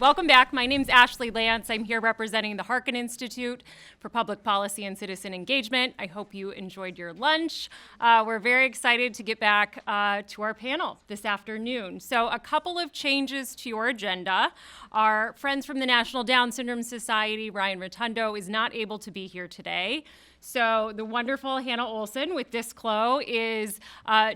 Welcome back. My name's Ashley Lance. I'm here representing the Harkin Institute for Public Policy and Citizen Engagement. I hope you enjoyed your lunch. We're very excited to get back to our panel this afternoon. So a couple of changes to your agenda. Our friends from the National Down Syndrome Society, Ryan Rotundo, is not able to be here today. So the wonderful Hannah Olsen with Disclo is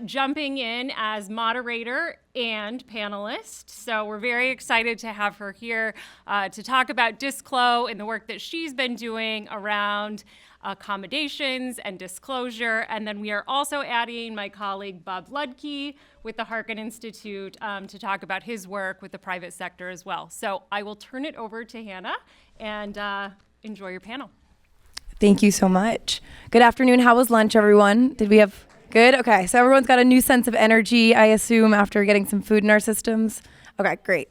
jumping in as moderator and panelist. So we're very excited to have her here to talk about Disclo and the work that she's been doing around accommodations and disclosure. And then we are also adding my colleague Bob Ludke with the Harkin Institute to talk about his work with the private sector as well. So I will turn it over to Hannah and enjoy your panel. Thank you so much. Good afternoon. How was lunch, everyone? Did we have good? Okay, so everyone's got a new sense of energy, I assume, after getting some food in our systems. Okay, great.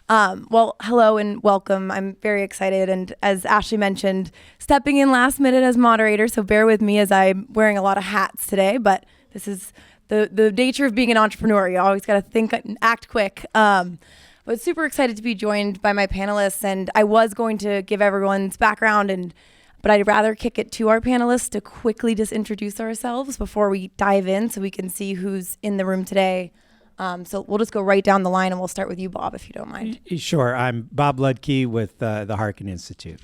Well, hello and welcome. I'm very excited. And as Ashley mentioned, stepping in last minute as moderator, so bear with me as I'm wearing a lot of hats today, but this is the nature of being an entrepreneur. You always got to think and act quick. But super excited to be joined by my panelists, and I was going to give everyone's background but I'd rather kick it to our panelists to quickly just introduce ourselves before we dive in so we can see who's in the room today. So we'll just go right down the line and we'll start with you, Bob, if you don't mind. Sure. I'm Bob Ludke with the Harkin Institute.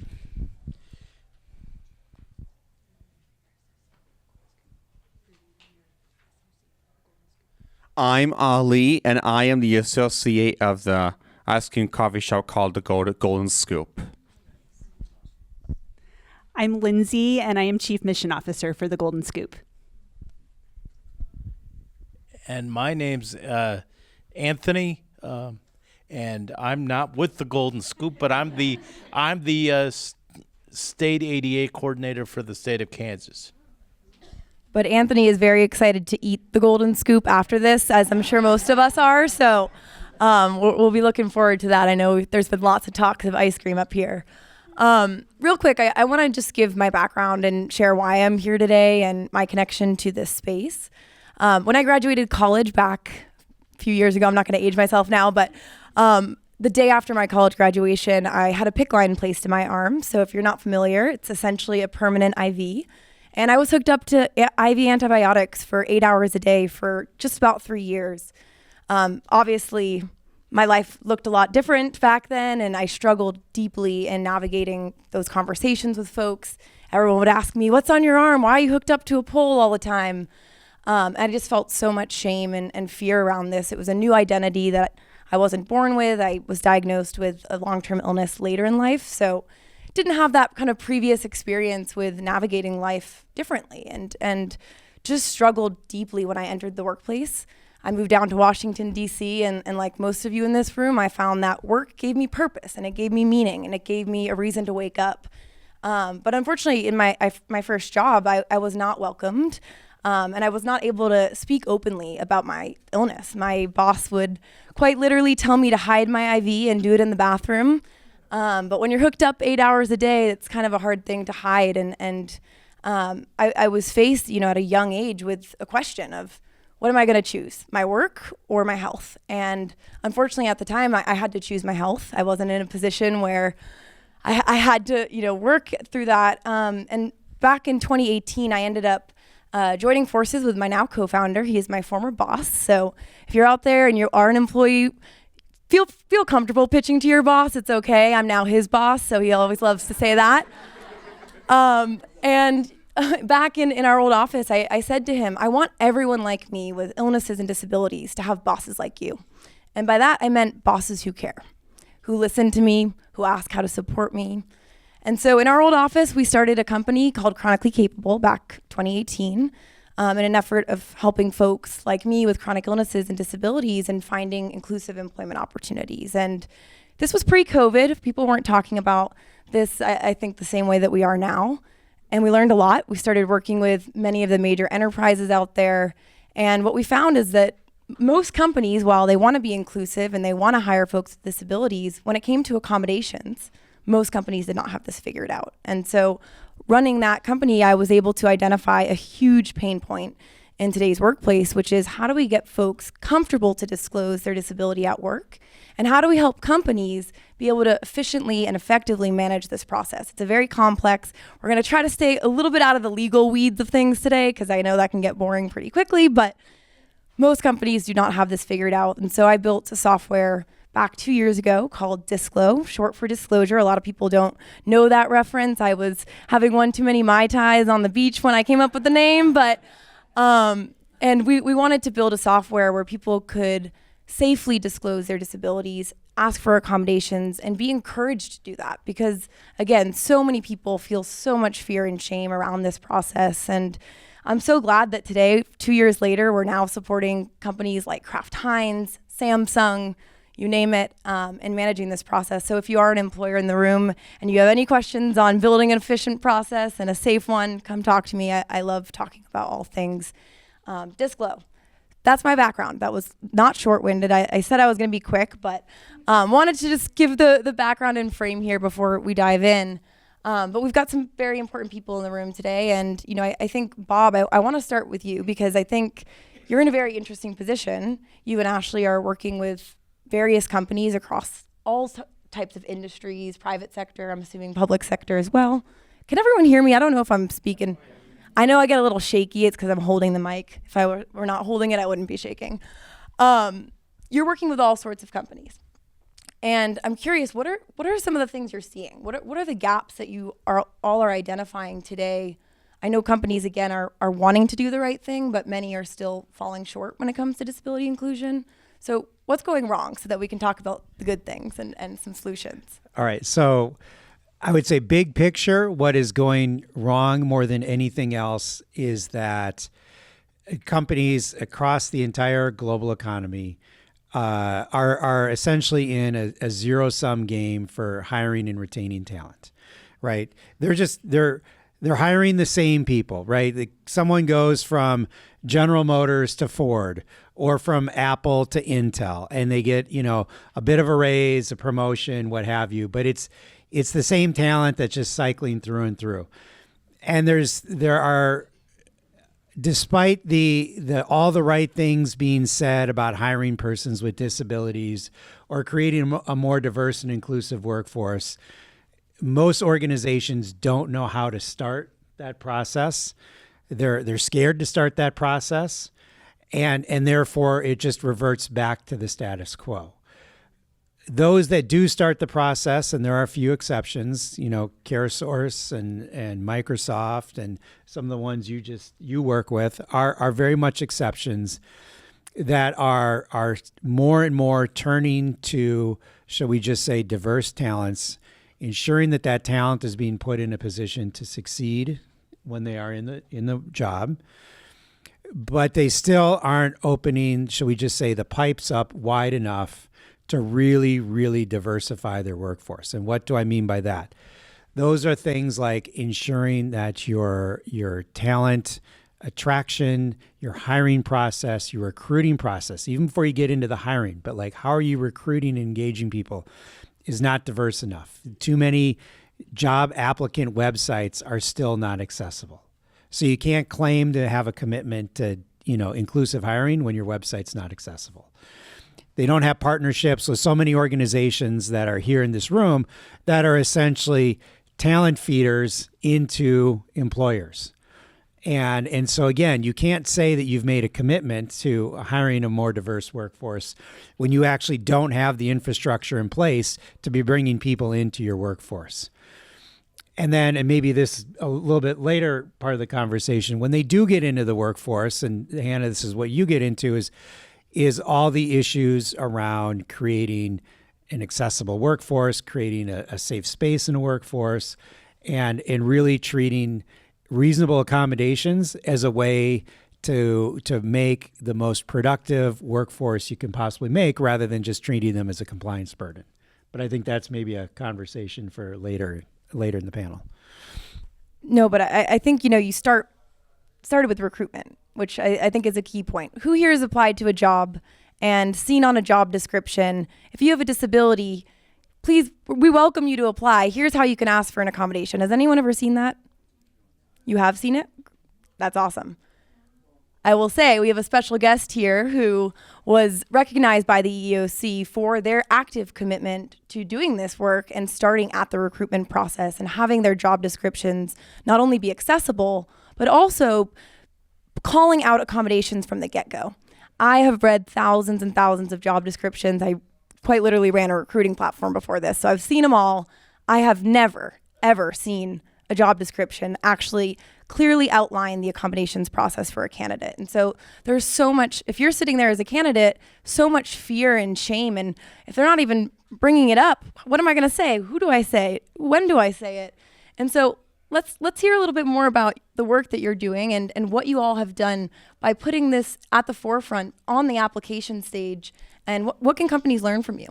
I'm Ali, and I am the associate of the ice cream coffee shop called the Golden Scoop. I'm Lindsay, and I am Chief Mission Officer for the Golden Scoop. And my name's Anthony, and I'm not with the Golden Scoop, but I'm the state ADA coordinator for the state of Kansas. But Anthony is very excited to eat the Golden Scoop after this, as I'm sure most of us are. So we'll be looking forward to that. I know there's been lots of talks of ice cream up here. Real quick, I want to just give my background and share why I'm here today and my connection to this space. When I graduated college back a few years ago, I'm not going to age myself now, but the day after my college graduation, I had a PICC line placed in my arm. So if you're not familiar, it's essentially a permanent IV. And I was hooked up to IV antibiotics for 8 hours a day for just about 3 years. Obviously, my life looked a lot different back then, and I struggled deeply in navigating those conversations with folks. Everyone would ask me, "What's on your arm? Why are you hooked up to a pole all the time?" I just felt so much shame and fear around this. It was a new identity that I wasn't born with. I was diagnosed with a long-term illness later in life, so didn't have that kind of previous experience with navigating life differently, and just struggled deeply when I entered the workplace. I moved down to Washington, D.C., and like most of you in this room, I found that work gave me purpose, and it gave me meaning, and it gave me a reason to wake up. But unfortunately, in my first job, I was not welcomed, and I was not able to speak openly about my illness. My boss would quite literally tell me to hide my IV and do it in the bathroom. But when you're hooked up 8 hours a day, it's kind of a hard thing to hide. And I was faced, at a young age with a question of, what am I going to choose, my work or my health? And unfortunately, at the time, I had to choose my health. I wasn't in a position where I had to, work through that. And back in 2018, I ended up joining forces with my now co-founder. He is my former boss. So if you're out there and you are an employee, feel comfortable pitching to your boss. It's okay. I'm now his boss, so he always loves to say that. And back in our old office, I said to him, I want everyone like me with illnesses and disabilities to have bosses like you. And by that, I meant bosses who care, who listen to me, who ask how to support me. And so in our old office, we started a company called Chronically Capable back 2018 in an effort of helping folks like me with chronic illnesses and disabilities and finding inclusive employment opportunities. And this was pre-COVID. People weren't talking about this, I think, the same way that we are now. And we learned a lot. We started working with many of the major enterprises out there. And what we found is that most companies, while they want to be inclusive and they want to hire folks with disabilities, when it came to accommodations, most companies did not have this figured out. And so running that company, I was able to identify a huge pain point in today's workplace, which is how do we get folks comfortable to disclose their disability at work? And how do we help companies be able to efficiently and effectively manage this process? It's a very complex. We're going to try to stay a little bit out of the legal weeds of things today, because I know that can get boring pretty quickly, but most companies do not have this figured out. And so I built a software back 2 years ago called Disclo, short for disclosure. A lot of people don't know that reference. I was having one too many Mai Tais on the beach when I came up with the name, but and we wanted to build a software where people could safely disclose their disabilities, ask for accommodations, and be encouraged to do that. Because again, so many people feel so much fear and shame around this process. And I'm so glad that today, 2 years later, we're now supporting companies like Kraft Heinz, Samsung, you name it, and managing this process. So if you are an employer in the room and you have any questions on building an efficient process and a safe one, come talk to me. I love talking about all things Disclo. That's my background. That was not short-winded. I said I was going to be quick, but wanted to just give the background and frame here before we dive in. But we've got some very important people in the room today. And, you know, I think, Bob, I want to start with you because I think you're in a very interesting position. You and Ashley are working with various companies across all types of industries, private sector, I'm assuming public sector as well. Can everyone hear me? I don't know if I'm speaking. I know I get a little shaky. It's because I'm holding the mic. If I were not holding it, I wouldn't be shaking. You're working with all sorts of companies. And I'm curious, what are some of the things you're seeing? What are the gaps that you all are identifying today? I know companies, again, are wanting to do the right thing, but many are still falling short when it comes to disability inclusion. So what's going wrong so that we can talk about the good things and some solutions? All right. So I would say big picture, what is going wrong more than anything else is that companies across the entire global economy are essentially in a zero-sum game for hiring and retaining talent, right? They're hiring the same people, right? Someone goes from General Motors to Ford or from Apple to Intel, and they get, you know, a bit of a raise, a promotion, what have you, but it's the same talent that's just cycling through and through. And there are, despite all the right things being said about hiring persons with disabilities or creating a more diverse and inclusive workforce, most organizations don't know how to start that process. They're scared to start that process, and therefore it just reverts back to the status quo. Those that do start the process, and there are a few exceptions, you know, CareSource and Microsoft and some of the ones you work with are very much exceptions that are more and more turning to, shall we just say, diverse talents, ensuring that talent is being put in a position to succeed when they are in the job. But they still aren't opening, shall we just say, the pipes up wide enough to really, really diversify their workforce. And what do I mean by that? Those are things like ensuring that your talent attraction, your hiring process, your recruiting process, even before you get into the hiring, but like how are you recruiting and engaging people is not diverse enough. Too many job applicant websites are still not accessible. So you can't claim to have a commitment to, you know, inclusive hiring when your website's not accessible. They don't have partnerships with so many organizations that are here in this room that are essentially talent feeders into employers. And so again, you can't say that you've made a commitment to hiring a more diverse workforce when you actually don't have the infrastructure in place to be bringing people into your workforce. And then, and maybe this a little bit later part of the conversation, when they do get into the workforce, and Hannah, this is what you get into, is all the issues around creating an accessible workforce, creating a safe space in a workforce, and really treating reasonable accommodations as a way to make the most productive workforce you can possibly make, rather than just treating them as a compliance burden. But I think that's maybe a conversation for later in the panel. No, but I think, you know, you started with recruitment, which I think is a key point. Who here has applied to a job and seen on a job description, if you have a disability, please, we welcome you to apply. Here's how you can ask for an accommodation. Has anyone ever seen that? You have seen it? That's awesome. I will say we have a special guest here who was recognized by the EEOC for their active commitment to doing this work and starting at the recruitment process and having their job descriptions not only be accessible, but also calling out accommodations from the get-go. I have read thousands and thousands of job descriptions. I quite literally ran a recruiting platform before this, so I've seen them all. I have never, ever seen a job description actually clearly outline the accommodations process for a candidate. And so there's so much, if you're sitting there as a candidate, so much fear and shame. And if they're not even bringing it up, what am I going to say? Who do I say? When do I say it? And so let's hear a little bit more about the work that you're doing and what you all have done by putting this at the forefront on the application stage. And what can companies learn from you?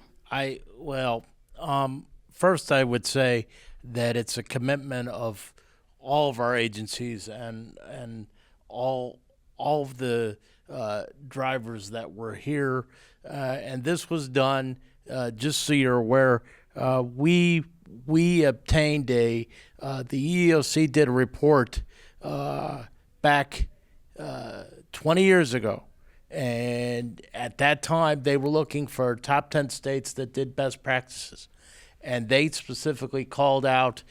First I would say that it's a commitment of all of our agencies and all of the drivers that were here, and this was done just so you're aware. We obtained the EEOC did a report back 20 years ago, and at that time they were looking for top 10 states that did best practices. And they specifically called out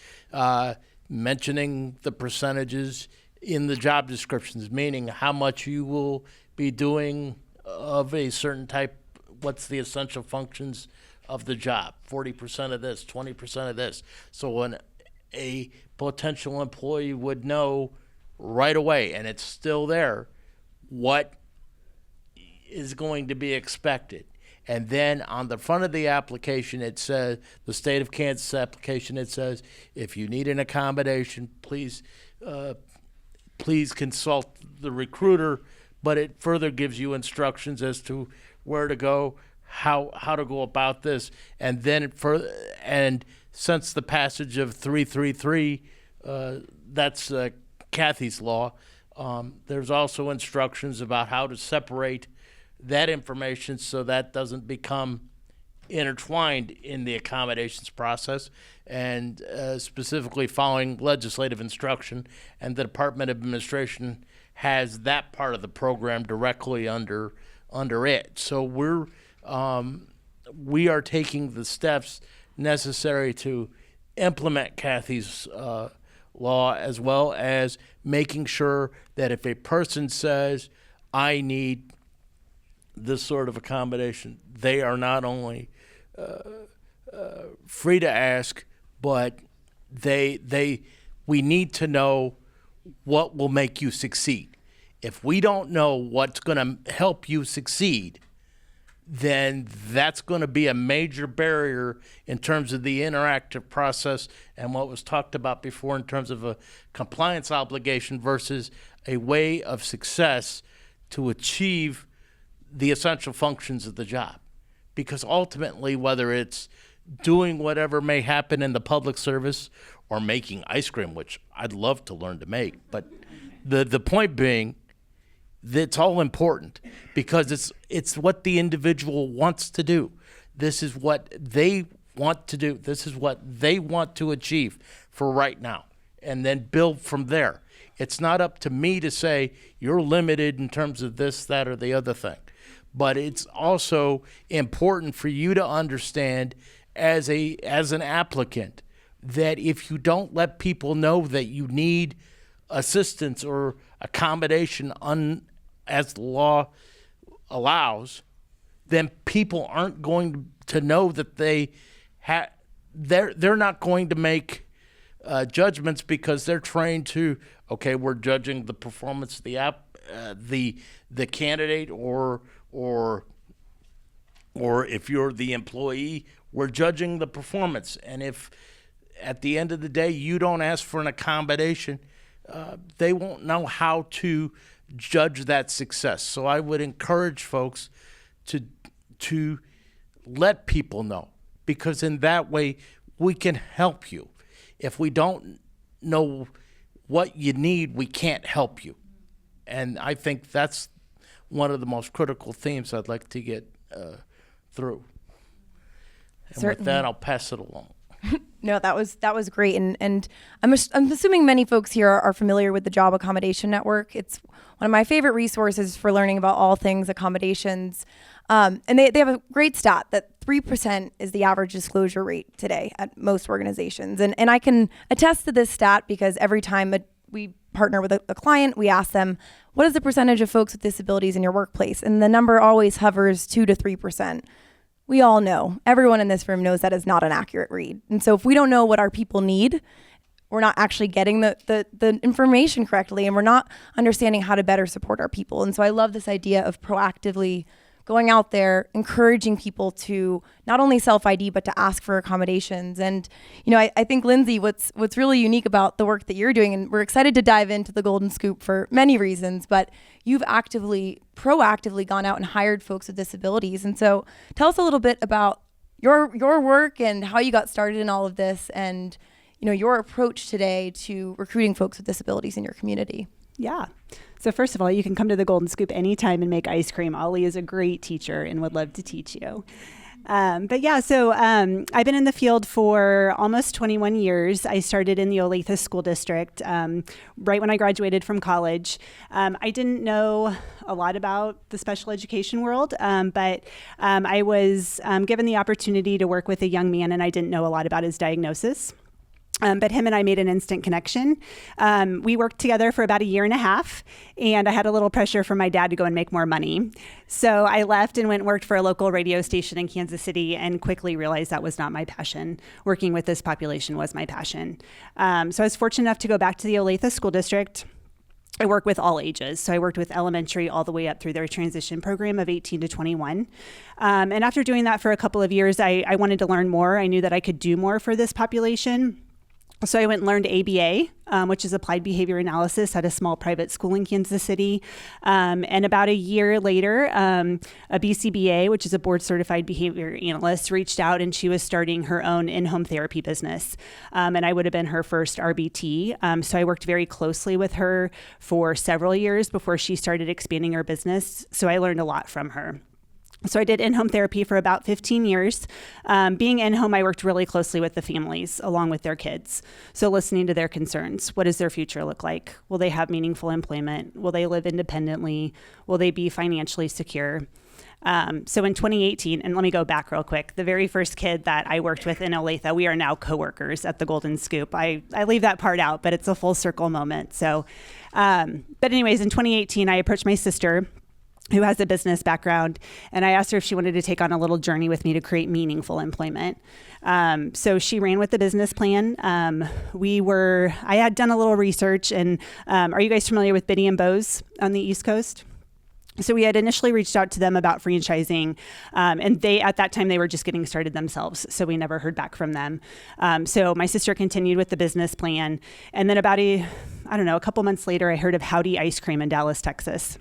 mentioning the percentages in the job descriptions, meaning how much you will be doing of a certain type, what's the essential functions of the job, 40% of this, 20% of this. So when a potential employee would know right away, and it's still there, what is going to be expected. And then on the front of the application, it says, the state of Kansas application, it says, if you need an accommodation, please consult the recruiter. But it further gives you instructions as to where to go, how to go about this. And then and since the passage of 333, that's Kathy's law, there's also instructions about how to separate that information so that doesn't become intertwined in the accommodations process, and specifically following legislative instruction, and the Department of Administration has that part of the program directly under it. So we are taking the steps necessary to implement Kathy's law, as well as making sure that if a person says, I need this sort of accommodation, they are not only free to ask, but we need to know what will make you succeed. If we don't know what's going to help you succeed, then that's going to be a major barrier in terms of the interactive process and what was talked about before in terms of a compliance obligation versus a way of success to achieve the essential functions of the job. Because ultimately, whether it's doing whatever may happen in the public service or making ice cream, which I'd love to learn to make, but the point being, it's all important because it's what the individual wants to do. This is what they want to do. This is what they want to achieve for right now, and then build from there. It's not up to me to say you're limited in terms of this, that, or the other thing. But it's also important for you to understand as an applicant that if you don't let people know that you need assistance or accommodation as the law allows, then people aren't going to know that they're not going to make judgments because they're trained to, okay, we're judging the performance of the candidate or if you're the employee, we're judging the performance. And if at the end of the day you don't ask for an accommodation, they won't know how to judge that success. So I would encourage folks to let people know, because in that way we can help you. If we don't know what you need, we can't help you. And I think that's one of the most critical themes I'd like to get through. And Certainly. with that, I'll pass it along. No, that was great, and I'm assuming many folks here are familiar with the Job Accommodation Network. It's one of my favorite resources for learning about all things accommodations, and they have a great stat that 3% is the average disclosure rate today at most organizations, and I can attest to this stat because every time we partner with a client, we ask them, what is the percentage of folks with disabilities in your workplace? And the number always hovers 2 to 3%. We all know, everyone in this room knows that is not an accurate read. And so if we don't know what our people need, we're not actually getting the information correctly, and we're not understanding how to better support our people. And so I love this idea of proactively going out there, encouraging people to not only self-ID, but to ask for accommodations. And, I think, Lindsay, what's really unique about the work that you're doing, and we're excited to dive into the Golden Scoop for many reasons, but you've proactively gone out and hired folks with disabilities. And so tell us a little bit about your work and how you got started in all of this and, your approach today to recruiting folks with disabilities in your community. Yeah. So first of all, you can come to the Golden Scoop anytime and make ice cream. Ollie is a great teacher and would love to teach you. I've been in the field for almost 21 years. I started in the Olathe School District right when I graduated from college. I didn't know a lot about the special education world, but I was given the opportunity to work with a young man, and I didn't know a lot about his diagnosis. But him and I made an instant connection. We worked together for about 1.5 years, and I had a little pressure from my dad to go and make more money. So I left and went and worked for a local radio station in Kansas City and quickly realized that was not my passion. Working with this population was my passion. So I was fortunate enough to go back to the Olathe School District. I work with all ages. So I worked with elementary all the way up through their transition program of 18 to 21. And after doing that for a couple of years, I wanted to learn more. I knew that I could do more for this population. So I went and learned ABA, which is Applied Behavior Analysis at a small private school in Kansas City. And about 1 year later, a BCBA, which is a board certified behavior analyst, reached out, and she was starting her own in-home therapy business. And I would have been her first RBT. So I worked very closely with her for several years before she started expanding her business. So I learned a lot from her. So I did in-home therapy for about 15 years. Being in-home, I worked really closely with the families along with their kids. So listening to their concerns. What does their future look like? Will they have meaningful employment? Will they live independently? Will they be financially secure? So in 2018, and let me go back real quick, the very first kid that I worked with in Olathe, we are now coworkers at the Golden Scoop. I leave that part out, but it's a full circle moment. So, but anyways, in 2018, I approached my sister, who has a business background, and I asked her if she wanted to take on a little journey with me to create meaningful employment. So she ran with the business plan. I had done a little research, and are you guys familiar with Biddy and Bose on the East Coast? So we had initially reached out to them about franchising, and at that time, they were just getting started themselves. So we never heard back from them. So my sister continued with the business plan. And then about a couple months later, I heard of Howdy Ice Cream in Dallas, Texas.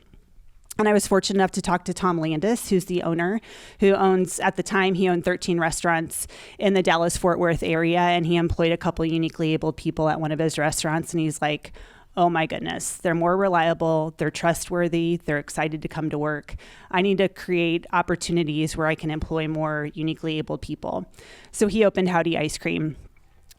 And I was fortunate enough to talk to Tom Landis, who's the owner, at the time, he owned 13 restaurants in the Dallas-Fort Worth area, and he employed a couple uniquely abled people at one of his restaurants. And he's like, oh my goodness, they're more reliable, they're trustworthy, they're excited to come to work. I need to create opportunities where I can employ more uniquely abled people. So he opened Howdy Ice Cream.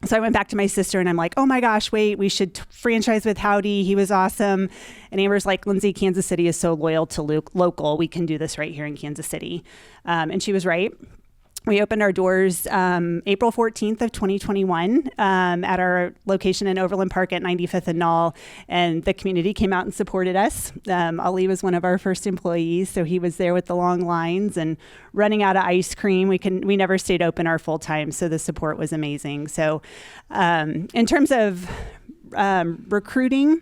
So I went back to my sister and I'm like, oh my gosh, wait, we should franchise with Howdy. He was awesome. And Amber's like, Lindsay, Kansas City is so loyal to local. We can do this right here in Kansas City. And she was right. We opened our doors April 14th of 2021 at our location in Overland Park at 95th and Knoll, and the community came out and supported us. Ali was one of our first employees, so he was there with the long lines and running out of ice cream. We never stayed open our full time, so the support was amazing. So in terms of recruiting,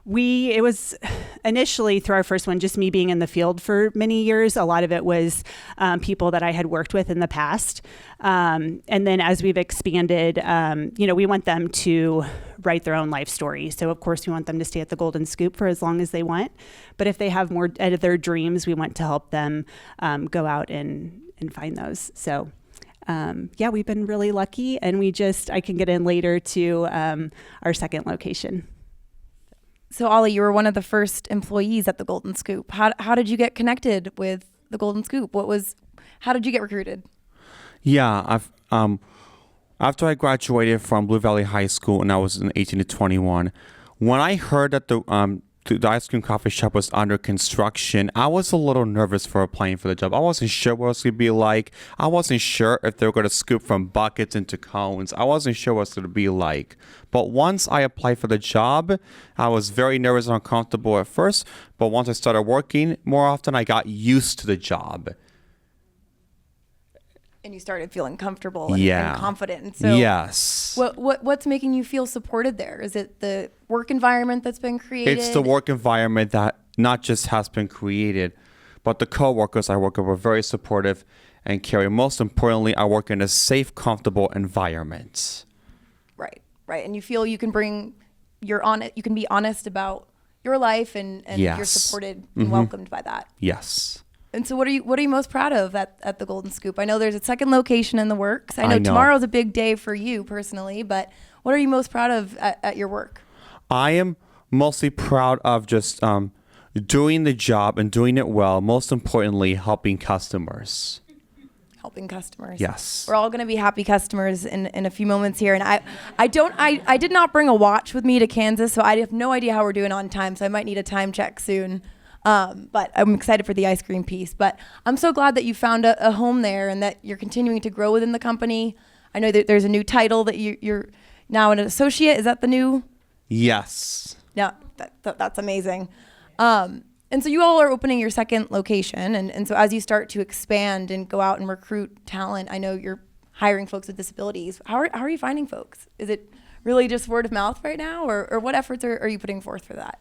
it was initially through our first one, just me being in the field for many years. A lot of it was people that I had worked with in the past. And then as we've expanded, we want them to write their own life story. So of course we want them to stay at the Golden Scoop for as long as they want. But if they have more of their dreams, we want to help them go out and find those. So we've been really lucky, and I can get in later to our second location. So Ollie, you were one of the first employees at the Golden Scoop. How did you get connected with the Golden Scoop? How did you get recruited? Yeah, After I graduated from Blue Valley High School and I was in 18 to 21, when I heard that the ice cream coffee shop was under construction, I was a little nervous for applying for the job. I wasn't sure what it was going to be like. I wasn't sure if they were going to scoop from buckets into cones. I wasn't sure what it was going to be like. But once I applied for the job, I was very nervous and uncomfortable at first. But once I started working more often, I got used to the job. And you started feeling comfortable and, Yeah. and confident. And so Yes. what's making you feel supported there? Is it the work environment that's been created? It's the work environment that not just has been created, but the coworkers I work with were very supportive and caring. Most importantly, I work in a safe, comfortable environment. Right. And you feel you can you can be honest about your life and Yes. you're supported and welcomed by that. Yes. And so what are you most proud of at the Golden Scoop? I know there's a second location in the works. I know. Tomorrow's Tomorrow's a big day for you personally, but what are you most proud of at your work? I am mostly proud of just doing the job and doing it well. Most importantly, helping customers. Helping customers. Yes. We're all going to be happy customers in a few moments here. And I did not bring a watch with me to Kansas, so I have no idea how we're doing on time. So I might need a time check soon. But I'm excited for the ice cream piece. But I'm so glad that you found a home there and that you're continuing to grow within the company. I know that there's a new title that you're now an associate. Is that the new? Yes. Yeah, that's amazing. And so you all are opening your second location. And so as you start to expand and go out and recruit talent, I know you're hiring folks with disabilities. How are you finding folks? Is it really just word of mouth right now, or what efforts are you putting forth for that?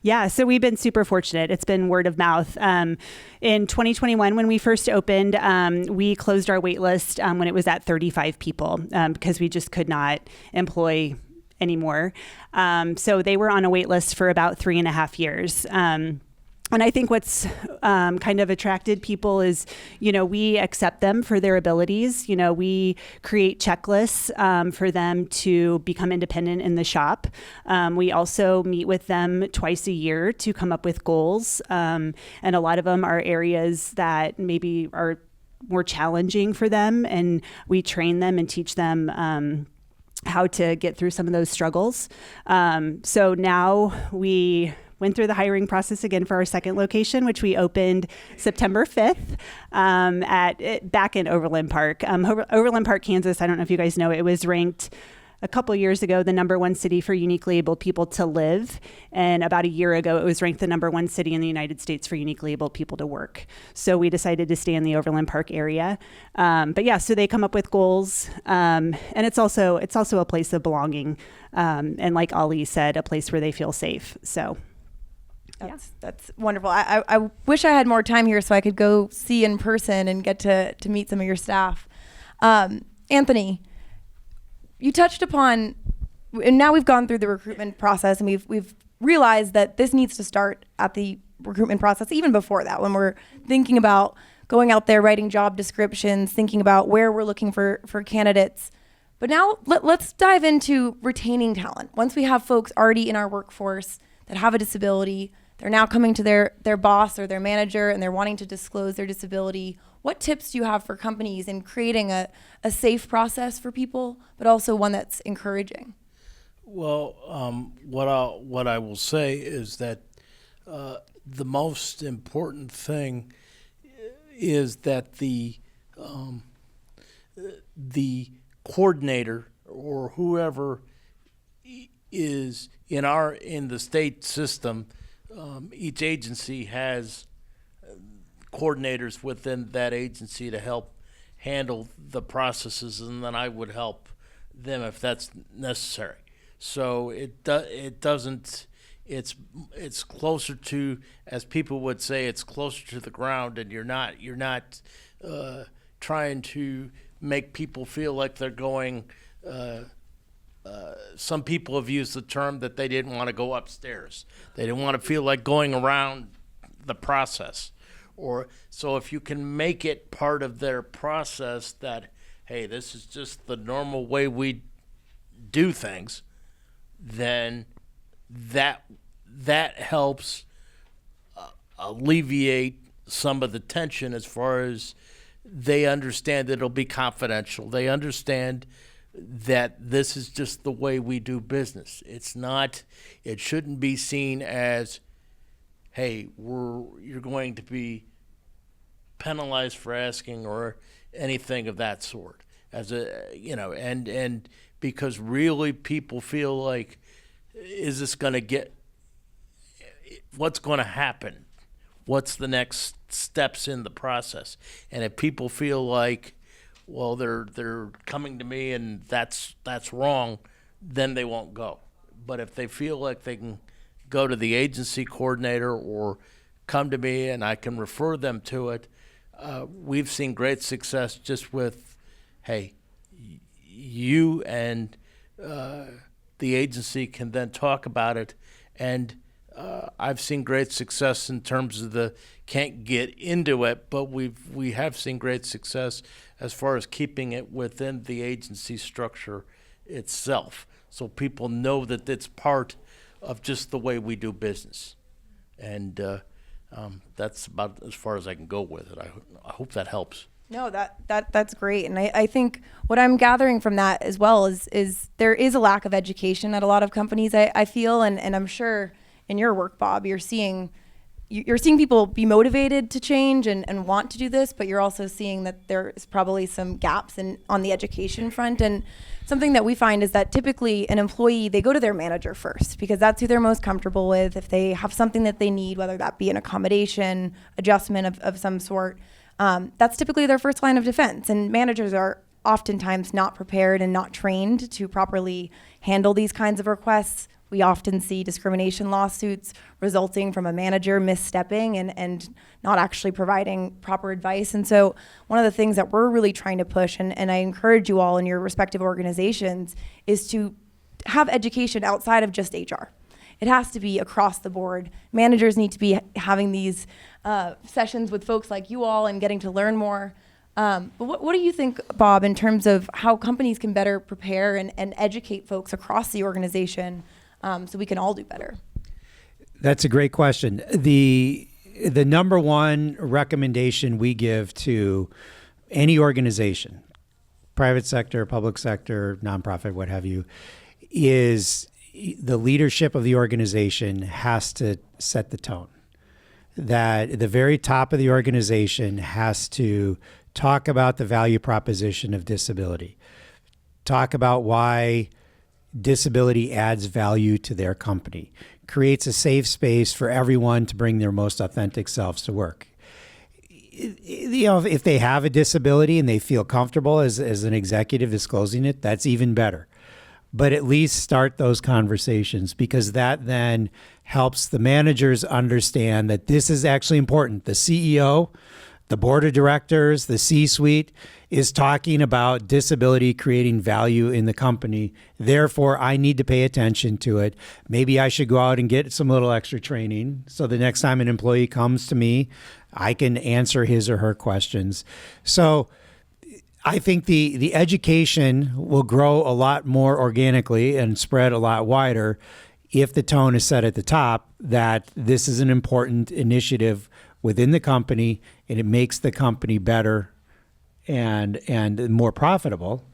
Yeah, so we've been super fortunate. It's been word of mouth. In 2021, when we first opened, we closed our wait list when it was at 35 people because we just could not employ anymore. So they were on a wait list for about 3.5 years. And I think what's kind of attracted people is, we accept them for their abilities. We create checklists for them to become independent in the shop. We also meet with them twice a year to come up with goals. And a lot of them are areas that maybe are more challenging for them. And we train them and teach them how to get through some of those struggles. So now we went through the hiring process again for our second location, which we opened September 5th back in Overland Park. Overland Park, Kansas, I don't know if you guys know, it was ranked a couple years ago the #1 city for uniquely abled people to live. And about a year ago, it was ranked the #1 city in the United States for uniquely abled people to work. So we decided to stay in the Overland Park area. But yeah, so they come up with goals. And it's also a place of belonging. And like Ali said, a place where they feel safe. So That's wonderful. I wish I had more time here so I could go see in person and get to meet some of your staff. Anthony, you touched upon, and now we've gone through the recruitment process and we've realized that this needs to start at the recruitment process even before that, when we're thinking about going out there, writing job descriptions, thinking about where we're looking for candidates. But now let's dive into retaining talent. Once we have folks already in our workforce that have a disability, they're now coming to their boss or their manager and they're wanting to disclose their disability. What tips do you have for companies in creating a safe process for people, but also one that's encouraging? Well, what I will say is that the most important thing is that the coordinator or whoever is in the state system. Each agency has coordinators within that agency to help handle the processes, and then I would help them if that's necessary. So it's closer to, as people would say, it's closer to the ground, and you're not trying to make people feel like they're going. Some people have used the term that they didn't want to go upstairs. They didn't want to feel like going around the process. So if you can make it part of their process that, hey, this is just the normal way we do things, then that helps alleviate some of the tension as far as they understand that it'll be confidential. They understand that this is just the way we do business. It shouldn't be seen as, hey, you're going to be penalized for asking or anything of that sort. And because really people feel like, is this going to what's going to happen? What's the next steps in the process? And if people feel like, well, they're coming to me and that's wrong, then they won't go. But if they feel like they can go to the agency coordinator or come to me and I can refer them to it, we've seen great success just with, hey, you and the agency can then talk about it. And I've seen great success in terms of can't get into it, but we have seen great success as far as keeping it within the agency structure itself, so people know that it's part of just the way we do business. And that's about as far as I can go with it. I hope that helps. No, that's great. And I think what I'm gathering from that as well is there is a lack of education at a lot of companies, I feel, and I'm sure in your work, Bob, you're seeing people be motivated to change and want to do this, but you're also seeing that there's probably some gaps on the education front. And something that we find is that typically an employee, they go to their manager first because that's who they're most comfortable with. If they have something that they need, whether that be an accommodation, adjustment of some sort, that's typically their first line of defense. And managers are oftentimes not prepared and not trained to properly handle these kinds of requests. We often see discrimination lawsuits resulting from a manager misstepping and not actually providing proper advice. And so one of the things that we're really trying to push, and I encourage you all in your respective organizations, is to have education outside of just HR. It has to be across the board. Managers need to be having these sessions with folks like you all and getting to learn more. But what do you think, Bob, in terms of how companies can better prepare and educate folks across the organization so we can all do better? That's a great question. The number one recommendation we give to any organization, private sector, public sector, nonprofit, what have you, is the leadership of the organization has to set the tone. That the very top of the organization has to talk about the value proposition of disability, talk about why disability adds value to their company, creates a safe space for everyone to bring their most authentic selves to work. If they have a disability and they feel comfortable as an executive disclosing it, that's even better. But at least start those conversations, because that then helps the managers understand that this is actually important. The CEO, the board of directors, the C-suite is talking about disability creating value in the company. Therefore, I need to pay attention to it. Maybe I should go out and get some little extra training so the next time an employee comes to me, I can answer his or her questions. So I think the education will grow a lot more organically and spread a lot wider if the tone is set at the top that this is an important initiative within the company and it makes the company better and more profitable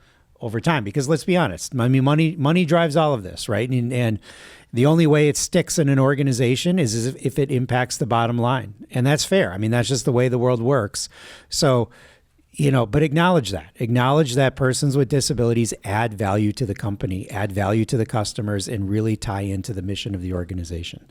over time. Because let's be honest, I mean, money drives all of this, right? And the only way it sticks in an organization is if it impacts the bottom line. And that's fair. I mean, that's just the way the world works. So, but acknowledge that persons with disabilities add value to the company, add value to the customers, and really tie into the mission of the organization.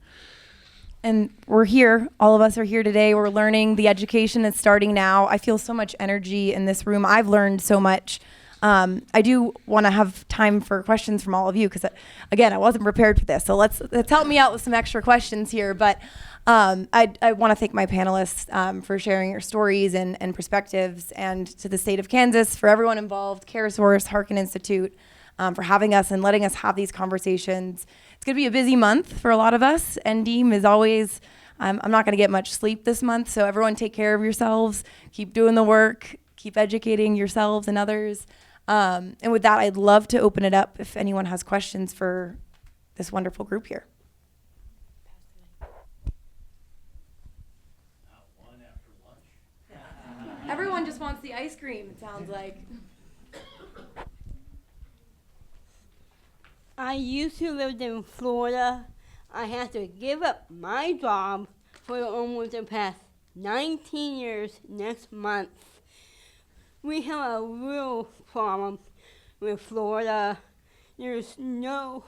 And we're here. All of us are here today. We're learning. The education is starting now. I feel so much energy in this room. I've learned so much. I do want to have time for questions from all of you because, again, I wasn't prepared for this. So let's help me out with some extra questions here. But I want to thank my panelists for sharing your stories and perspectives, and to the state of Kansas, for everyone involved, CareSource, Harkin Institute, for having us and letting us have these conversations. It's going to be a busy month for a lot of us. NDEAM is always, I'm not going to get much sleep this month, so everyone take care of yourselves, keep doing the work, keep educating yourselves and others. And with that, I'd love to open it up if anyone has questions for this wonderful group here. Everyone just wants the ice cream, it sounds like. I used to live in Florida. I had to give up my job for almost the past 19 years next month. We have a real problem with Florida. There's no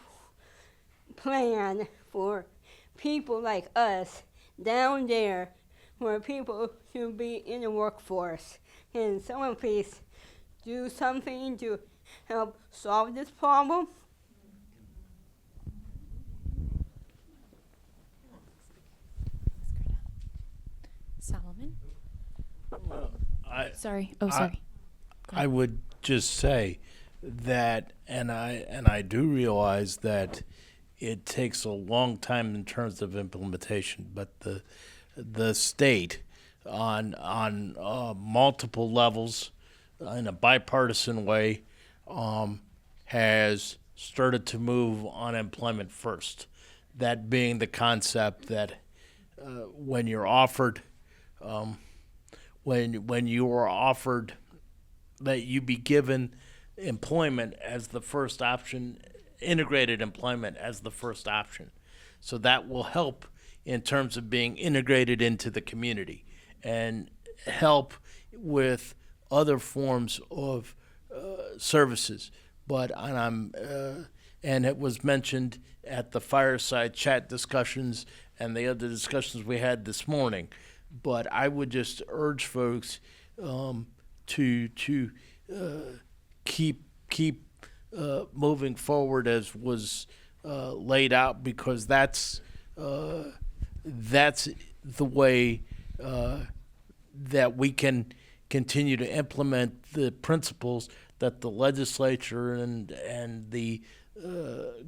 plan for people like us down there where people should be in the workforce. Can someone please do something to help solve this problem? Solomon? Sorry. Oh, sorry. I would just say that, and I do realize that it takes a long time in terms of implementation, but the state on multiple levels in a bipartisan way has started to move on employment first. That being the concept that when you're offered when you are offered that you be given employment as the first option, integrated employment as the first option. So that will help in terms of being integrated into the community and help with other forms of services. But and it was mentioned at the fireside chat discussions and the other discussions we had this morning. But I would just urge folks to keep moving forward as was laid out, because that's the way that we can continue to implement the principles that the legislature and the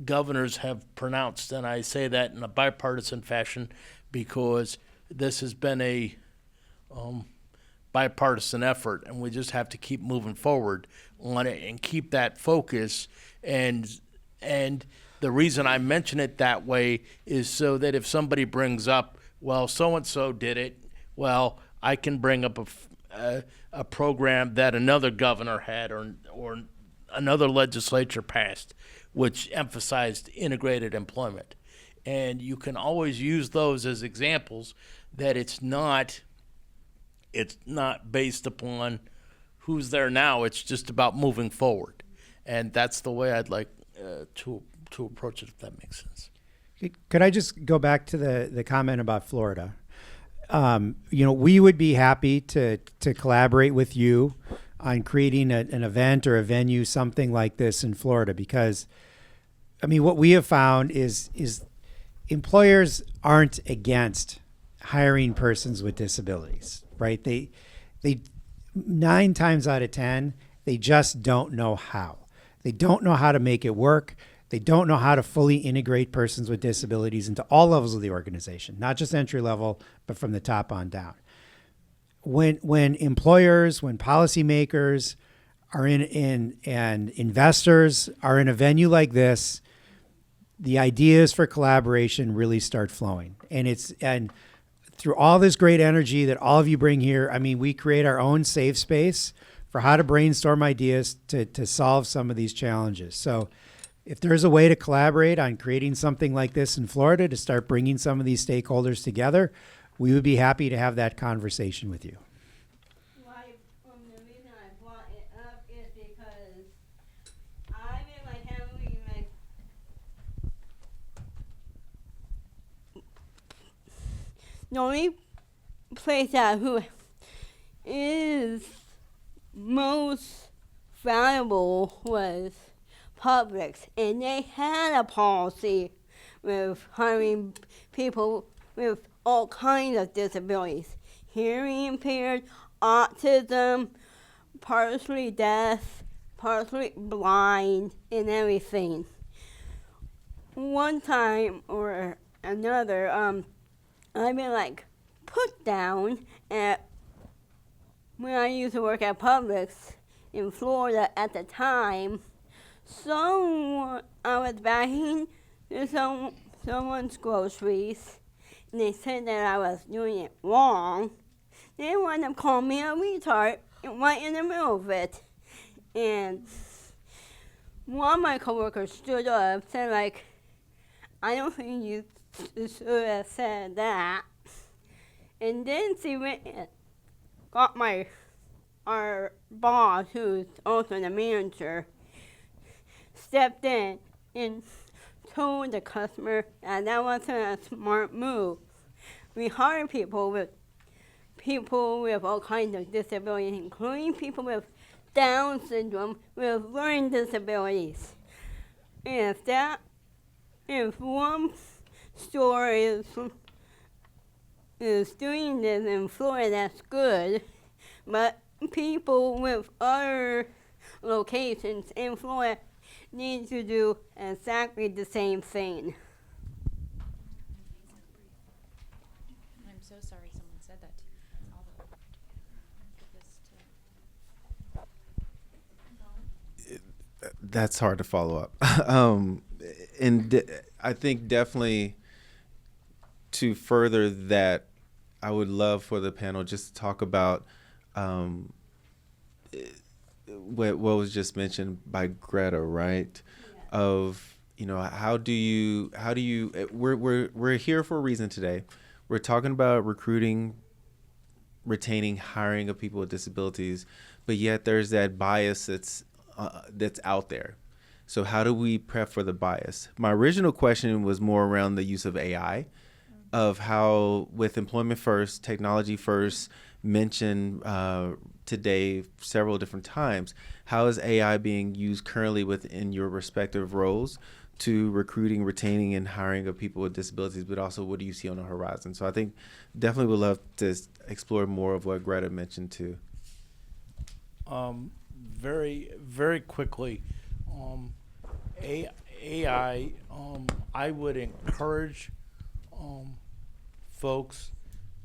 governors have pronounced. And I say that in a bipartisan fashion because this has been a bipartisan effort, and we just have to keep moving forward on it and keep that focus. And the reason I mention it that way is so that if somebody brings up, well, so-and-so did it, well, I can bring up a program that another governor had or another legislature passed, which emphasized integrated employment. And you can always use those as examples that it's not based upon who's there now. It's just about moving forward. And that's the way I'd like to approach it, if that makes sense. Could I just go back to the comment about Florida? We would be happy to collaborate with you on creating an event or a venue, something like this in Florida, because, what we have found is employers aren't against hiring persons with disabilities, right? They 9 times out of 10, they just don't know how. They don't know how to make it work. They don't know how to fully integrate persons with disabilities into all levels of the organization, not just entry level, but from the top on down. When employers, when policymakers are in and investors are in a venue like this, the ideas for collaboration really start flowing. And through all this great energy that all of you bring here, we create our own safe space for how to brainstorm ideas to solve some of these challenges. So if there's a way to collaborate on creating something like this in Florida to start bringing some of these stakeholders together, we would be happy to have that conversation with you. The reason I brought it up is because I'm in my family, the only place that who is most valuable was Publix, and they had a policy with hiring people with all kinds of disabilities, hearing impaired, autism, partially deaf, partially blind, and everything. One time or another, I've been put down at when I used to work at Publix in Florida at the time. So I was bagging someone's groceries, and they said that I was doing it wrong. They wanted to call me a retard right in the middle of it. And one of my coworkers stood up, said like, I don't think you should have said that. And then she went and got our boss, who's also the manager, stepped in and told the customer that wasn't a smart move. We hire people with all kinds of disabilities, including people with Down syndrome, with learning disabilities. And if one store is doing this in Florida, that's good. But people with other locations in Florida need to do exactly the same thing. I'm so sorry someone said that to you. I'll give this to That's hard to follow up. I think definitely to further that, I would love for the panel just to talk about what was just mentioned by Greta, right? Yeah. Of, how do you we're here for a reason today. We're talking about recruiting, retaining, hiring of people with disabilities, but yet there's that bias that's out there. So how do we prep for the bias? My original question was more around the use of AI, of how with employment first, technology first, mentioned today several different times. How is AI being used currently within your respective roles to recruiting, retaining, and hiring of people with disabilities, but also what do you see on the horizon? So I think definitely would love to explore more of what Greta mentioned too. Very, very quickly, AI, I would encourage folks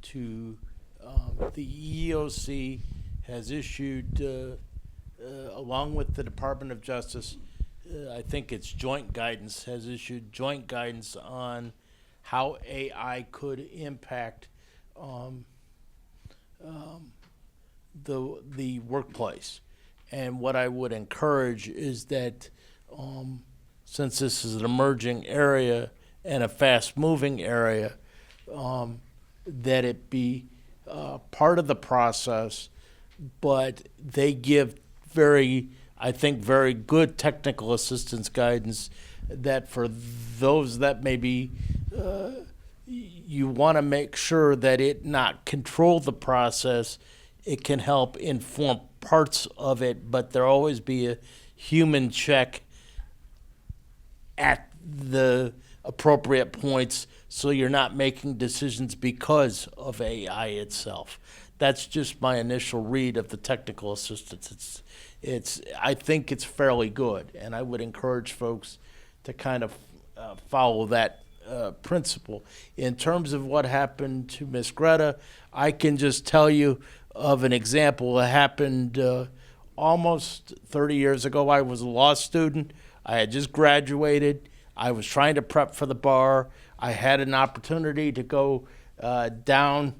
to, the EEOC has issued, along with the Department of Justice, I think it's joint guidance, has issued joint guidance on how AI could impact the workplace. And what I would encourage is that since this is an emerging area and a fast-moving area, that it be part of the process, but they give very good technical assistance guidance that for those that maybe you want to make sure that it not control the process, it can help inform parts of it, but there always be a human check at the appropriate points so you're not making decisions because of AI itself. That's just my initial read of the technical assistance. I think it's fairly good, and I would encourage folks to kind of follow that principle. In terms of what happened to Miss Greta, I can just tell you of an example that happened almost 30 years ago. I was a law student. I had just graduated. I was trying to prep for the bar. I had an opportunity to go down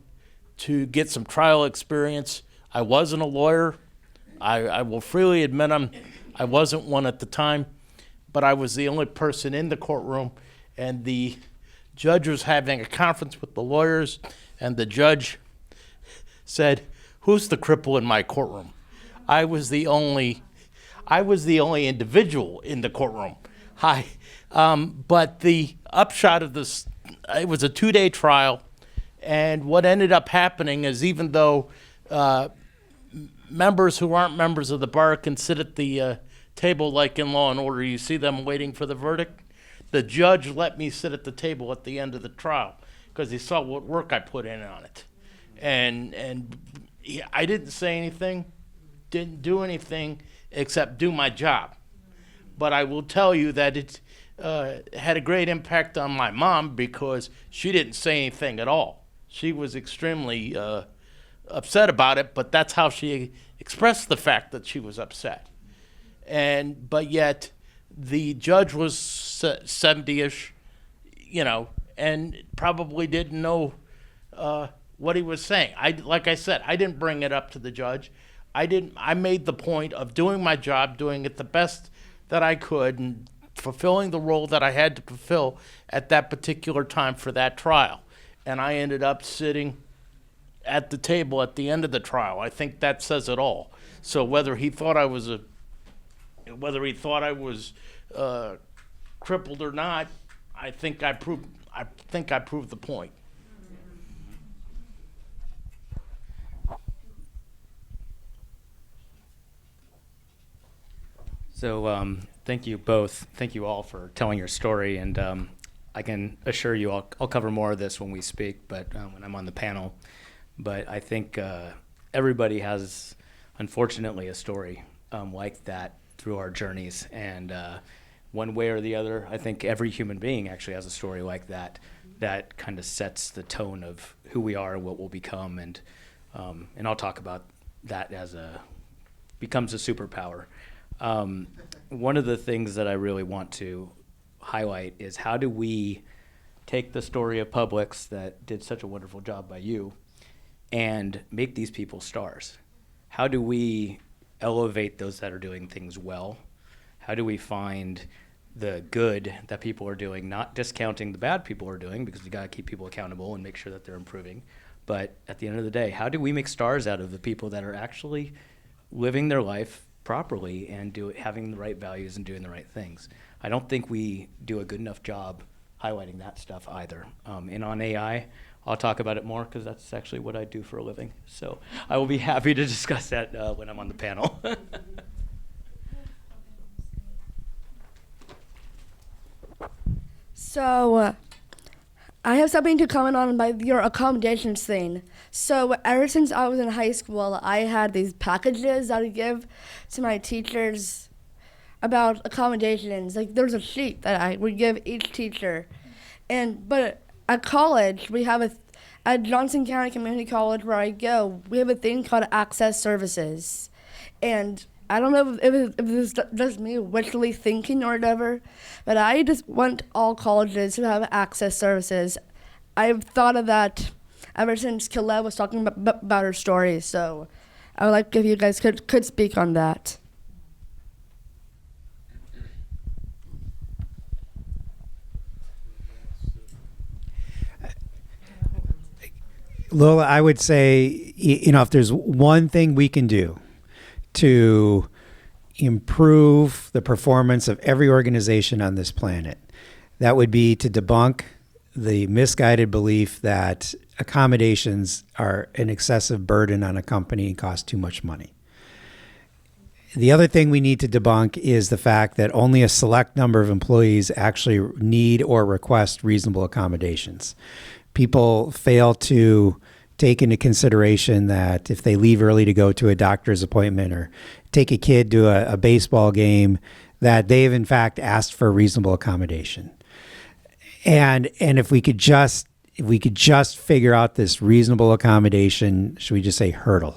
to get some trial experience. I wasn't a lawyer. I will freely admit I wasn't one at the time, but I was the only person in the courtroom, and the judge was having a conference with the lawyers, and the judge said, "Who's the cripple in my courtroom?" I was the only individual in the courtroom. But the upshot of this, it was a 2-day trial, and what ended up happening is even though members who aren't members of the bar can sit at the table like in Law and Order, you see them waiting for the verdict, the judge let me sit at the table at the end of the trial because he saw what work I put in on it. And I didn't say anything, didn't do anything except do my job. But I will tell you that it had a great impact on my mom because she didn't say anything at all. She was extremely upset about it, but that's how she expressed the fact that she was upset. But yet the judge was 70-ish, and probably didn't know what he was saying. Like I said, I didn't bring it up to the judge. I made the point of doing my job, doing it the best that I could and fulfilling the role that I had to fulfill at that particular time for that trial. And I ended up sitting at the table at the end of the trial. I think that says it all. So whether he thought I was crippled or not, I think I proved the point. So thank you both. Thank you all for telling your story. And I can assure you I'll cover more of this when we speak, but when I'm on the panel. But I think everybody has, unfortunately, a story like that through our journeys. And one way or the other, I think every human being actually has a story like that that kind of sets the tone of who we are and what we'll become. And I'll talk about that as becomes a superpower. One of the things that I really want to highlight is how do we take the story of Publix that did such a wonderful job by you and make these people stars? How do we elevate those that are doing things well? How do we find the good that people are doing, not discounting the bad people are doing, because we got to keep people accountable and make sure that they're improving. But at the end of the day, how do we make stars out of the people that are actually living their life properly and having the right values and doing the right things? I don't think we do a good enough job highlighting that stuff either. And on AI, I'll talk about it more because that's actually what I do for a living. So I will be happy to discuss that when I'm on the panel. So I have something to comment on about your accommodations thing. So ever since I was in high school, I had these packages that I give to my teachers about accommodations. Like there's a sheet that I would give each teacher. But at college, we have at Johnson County Community College where I go, we have a thing called Access Services. And I don't know if it's just me wishfully thinking or whatever, but I just want all colleges to have access services. I've thought of that ever since Kalev was talking about her story, so I would like if you guys could speak on that. Lola, I would say, if there's one thing we can do to improve the performance of every organization on this planet, that would be to debunk the misguided belief that accommodations are an excessive burden on a company and cost too much money. The other thing we need to debunk is the fact that only a select number of employees actually need or request reasonable accommodations. People fail to take into consideration that if they leave early to go to a doctor's appointment or take a kid to a baseball game, that they've in fact asked for a reasonable accommodation. And if we could just figure out this reasonable accommodation, should we just say hurdle,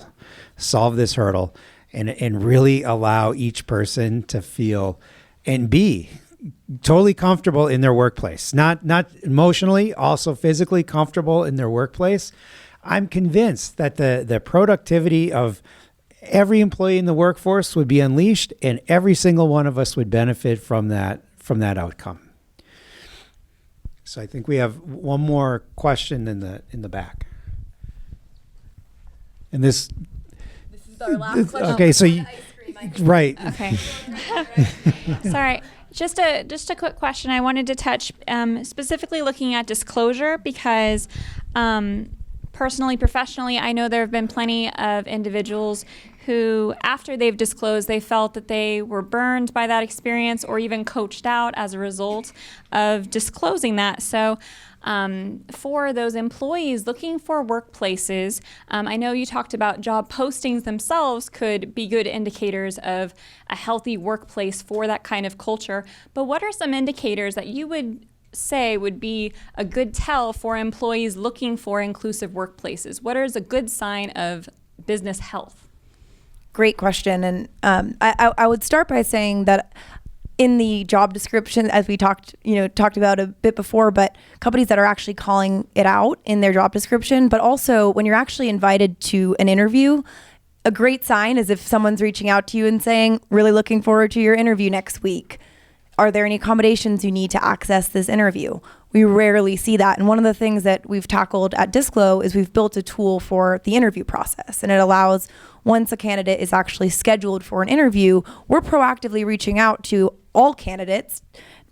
solve this hurdle and really allow each person to feel and be totally comfortable in their workplace, not emotionally, also physically comfortable in their workplace. I'm convinced that the productivity of every employee in the workforce would be unleashed, and every single one of us would benefit from that outcome. So I think we have one more question in the back. And this is our last question. Okay, so right. Okay. Sorry. Just a quick question. I wanted to touch specifically looking at disclosure because personally, professionally, I know there have been plenty of individuals who, after they've disclosed, they felt that they were burned by that experience or even coached out as a result of disclosing that. So for those employees looking for workplaces, I know you talked about job postings themselves could be good indicators of a healthy workplace for that kind of culture. But what are some indicators that you would say would be a good tell for employees looking for inclusive workplaces? What is a good sign of business health? Great question. And I would start by saying that in the job description, as we talked about a bit before, but companies that are actually calling it out in their job description, but also when you're actually invited to an interview, a great sign is if someone's reaching out to you and saying, really looking forward to your interview next week. Are there any accommodations you need to access this interview? We rarely see that. And one of the things that we've tackled at Disclo is we've built a tool for the interview process. And it allows, once a candidate is actually scheduled for an interview, we're proactively reaching out to all candidates.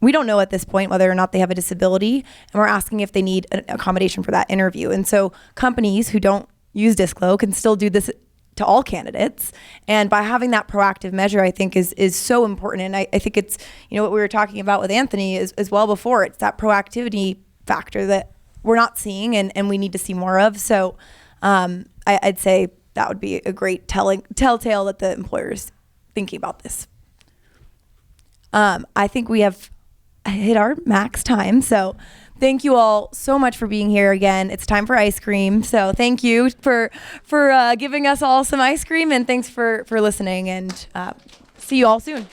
We don't know at this point whether or not they have a disability, and we're asking if they need an accommodation for that interview. And so companies who don't use Disclo can still do this to all candidates. And by having that proactive measure, I think is so important. And I think it's, what we were talking about with Anthony as well before. It's that proactivity factor that we're not seeing and we need to see more of. So I'd say that would be a great telltale that the employer's thinking about this. I think we have hit our max time. So thank you all so much for being here again. It's time for ice cream. So thank you for giving us all some ice cream, and thanks for listening, and see you all soon.